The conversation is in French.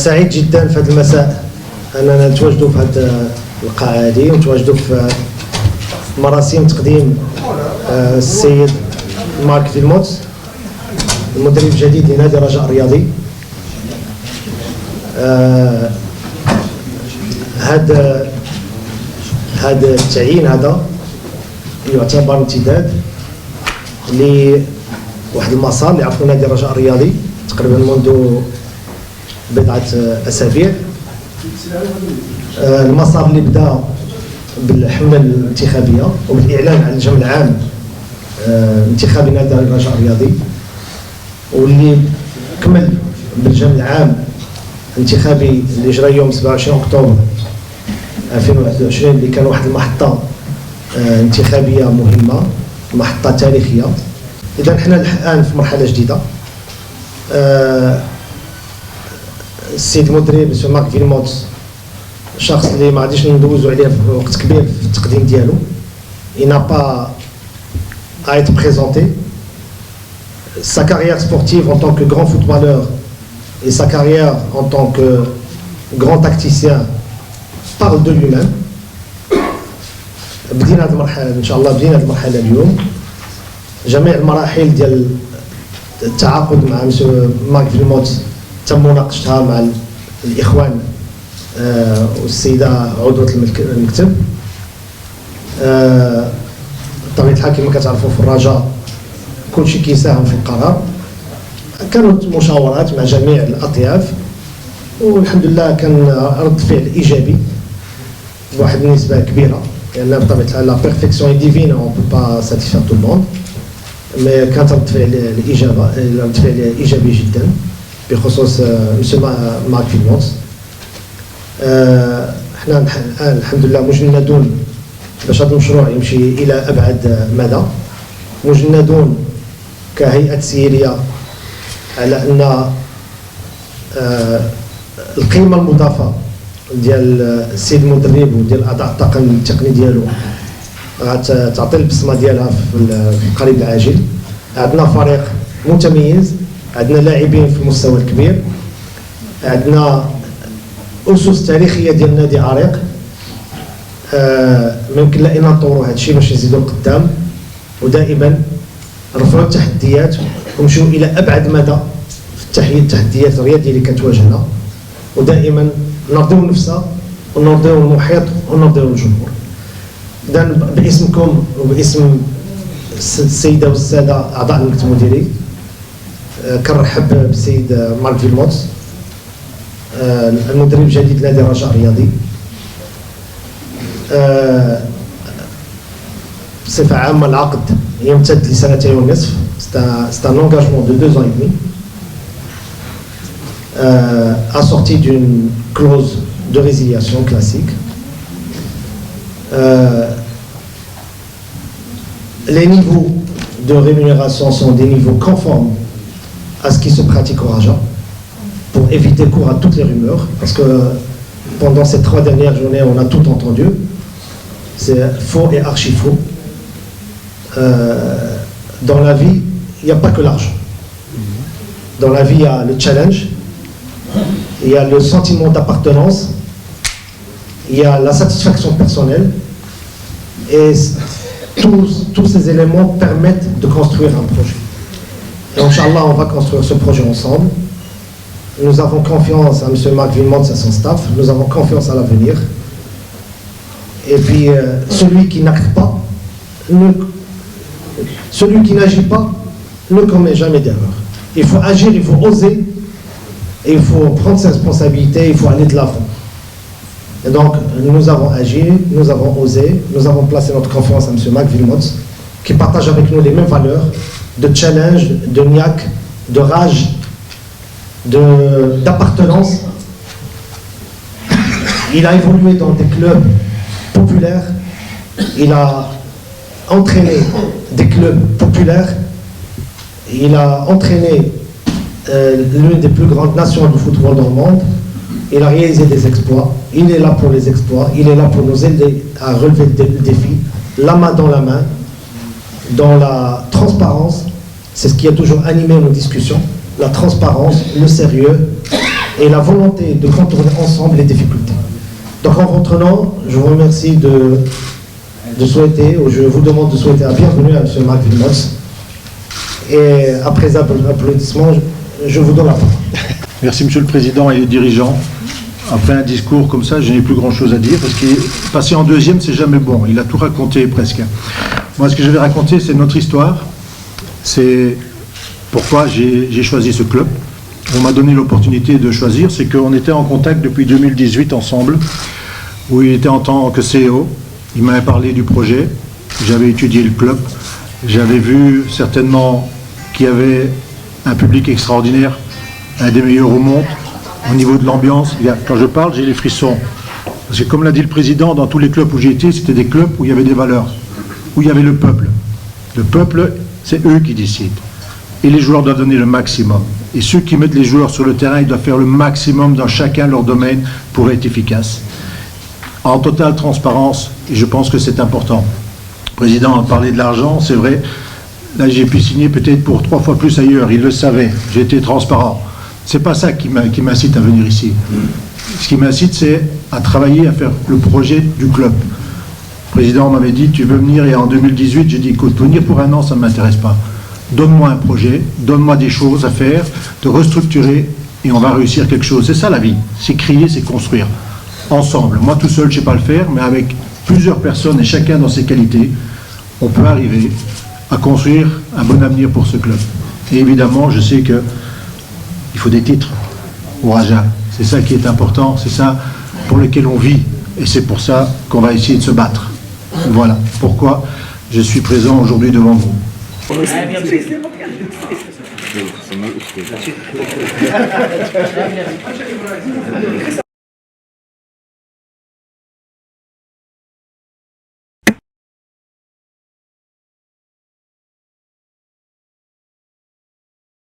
سعيد جدا في هذا المساء اننا نتواجدوا في هذه القاعه هذه ونتواجدوا في مراسم تقديم السيد مارك فيلموت المدرب الجديد لنادي الرجاء الرياضي. هذا التعيين هذا يعتبر امتداد لواحد المسار اللي عرفوا نادي الرجاء الرياضي تقريبا منذ بضعة أسابيع. المسار اللي بدا بالحملة الانتخابية وبالإعلان عن الجمع العام انتخابي نادي الرجاء الرياضي، واللي كمل بالجمع العام الانتخابي اللي جرى يوم 27 أكتوبر 2021 اللي كان واحد المحطة انتخابية مهمة، محطة تاريخية. إذا حنا الآن في مرحلة جديدة. السيد المدرب سو مارك فيلموت شخص اللي ما غاديش ندوزو عليه في وقت كبير في التقديم ديالو. Il n'a pas à être présenté. Sa carrière sportive en tant que grand footballeur et sa carrière en tant que grand tacticien parle de lui-même. بدينا هذه المرحلة إن شاء الله، بدينا هذه المرحلة اليوم. جميع المراحل ديال التعاقد مع مسيو مارك فيلموت تم مناقشتها مع الإخوان والسيدة عضوة المكتب. بطبيعة الحال كما كتعرفوا في الرجاء كلشي كيساهم في القرار. كانت مشاورات مع جميع الأطياف والحمد لله كان رد فعل إيجابي بواحد النسبة كبيرة، لأن بطبيعة الحال لا بيرفكسيون اي ديفين اون بو با ساتيسفير تو الموند، مي كانت رد فعل إيجابي جدا بخصوص مسيو مارك فيلموت. احنا الآن الحمد لله مجندون باش هذا المشروع يمشي إلى أبعد مدى، مجندون كهيئة سيرية على أن القيمة المضافة ديال السيد المدرب وديال أعضاء الطاقم التقني ديالو غتعطي البصمة ديالها في القريب العاجل. عندنا فريق متميز، عندنا لاعبين في المستوى الكبير، عندنا أسس تاريخية ديال نادي عريق. ممكن لنا نطوروا هذا الشيء باش نزيدوا قدام، ودائما نرفعوا التحديات ونمشيو الى ابعد مدى في التحديات الرياضيه اللي كتواجهنا، ودائما نرضيو نفسنا ونرضيو المحيط ونرضيو الجمهور. اذا باسمكم وباسم السيده والساده اعضاء المكتب المديري كنرحب بالسيد مارك فيلموت المدرب الجديد لنادي الرجاء الرياضي. بصفة عامة العقد يمتد لسنتين ونصف. C'est un engagement de 2 ans et demi assorti d'une clause de résiliation classique. Les niveaux de rémunération sont des niveaux conformes à ce qui se pratique au Raja pour éviter court à toutes les rumeurs, parce que pendant ces 3 dernières journées on a tout entendu. C'est faux et archi faux. Dans la vie, il n'y a pas que l'argent. Dans la vie, il y a le challenge, il y a le sentiment d'appartenance, il y a la satisfaction personnelle, et tous ces éléments permettent de construire un projet. Et Inch'Allah, on va construire ce projet ensemble. Nous avons confiance à M. Mark Villmont et à son staff, nous avons confiance à l'avenir. Et puis, celui qui n'acte pas, celui qui n'agit pas, ne commet jamais d'erreur. Il faut agir, il faut oser, et il faut prendre ses responsabilités, il faut aller de l'avant. Et donc, nous avons agi, nous avons osé, nous avons placé notre confiance à M. Mark Villmont, qui partage avec nous les mêmes valeurs de challenge, de niaque, de rage, d'appartenance. Il a évolué dans des clubs populaires, il a entraîné des clubs populaires, il a entraîné l'une des plus grandes nations de football dans le monde, il a réalisé des exploits, il est là pour les exploits, il est là pour nous aider à relever le défi, la main dans la main, dans la transparence. C'est ce qui a toujours animé nos discussions, la transparence, le sérieux et la volonté de contourner ensemble les difficultés. Donc en votre nom, je vous remercie de souhaiter, ou je vous demande de souhaiter la bienvenue à M. Marc Wilmots. Et après applaudissements, je vous donne la parole. Merci Monsieur le Président et les dirigeants. Après un discours comme ça, je n'ai plus grand-chose à dire, parce qu'il est passé en deuxième, c'est jamais bon. Il a tout raconté presque. Moi, ce que je vais raconter, c'est notre histoire. C'est pourquoi j'ai choisi ce club. On m'a donné l'opportunité de choisir, c'est qu'on était en contact depuis 2018 ensemble, où il était en tant que CEO. Il m'avait parlé du projet, j'avais étudié le club, j'avais vu certainement qu'il y avait un public extraordinaire, un des meilleurs au monde, au niveau de l'ambiance. Quand je parle, j'ai les frissons. Parce que comme l'a dit le président, dans tous les clubs où j'ai été, c'était des clubs où il y avait des valeurs, où il y avait le peuple. Le peuple, c'est eux qui décident. Et les joueurs doivent donner le maximum. Et ceux qui mettent les joueurs sur le terrain, ils doivent faire le maximum dans chacun leur domaine pour être efficaces. En totale transparence, et je pense que c'est important. Le président a parlé de l'argent, c'est vrai. Là, j'ai pu signer peut-être pour 3 fois plus ailleurs. Il le savait. J'ai été transparent. C'est pas ça qui m'incite à venir ici. Ce qui m'incite, c'est à travailler, à faire le projet du club. Le président m'avait dit, tu veux venir, et en 2018, j'ai dit, écoute, venir pour un an, ça ne m'intéresse pas. Donne-moi un projet, donne-moi des choses à faire, de restructurer, et on va réussir quelque chose. C'est ça la vie. C'est créer, c'est construire. Ensemble. Moi, tout seul, je ne sais pas le faire, mais avec plusieurs personnes, et chacun dans ses qualités, on peut arriver à construire un bon avenir pour ce club. Et évidemment, je sais qu'il faut des titres au Raja. C'est ça qui est important, c'est ça pour lequel on vit. Et c'est pour ça qu'on va essayer de se battre. Voilà pourquoi je suis présent aujourd'hui devant vous.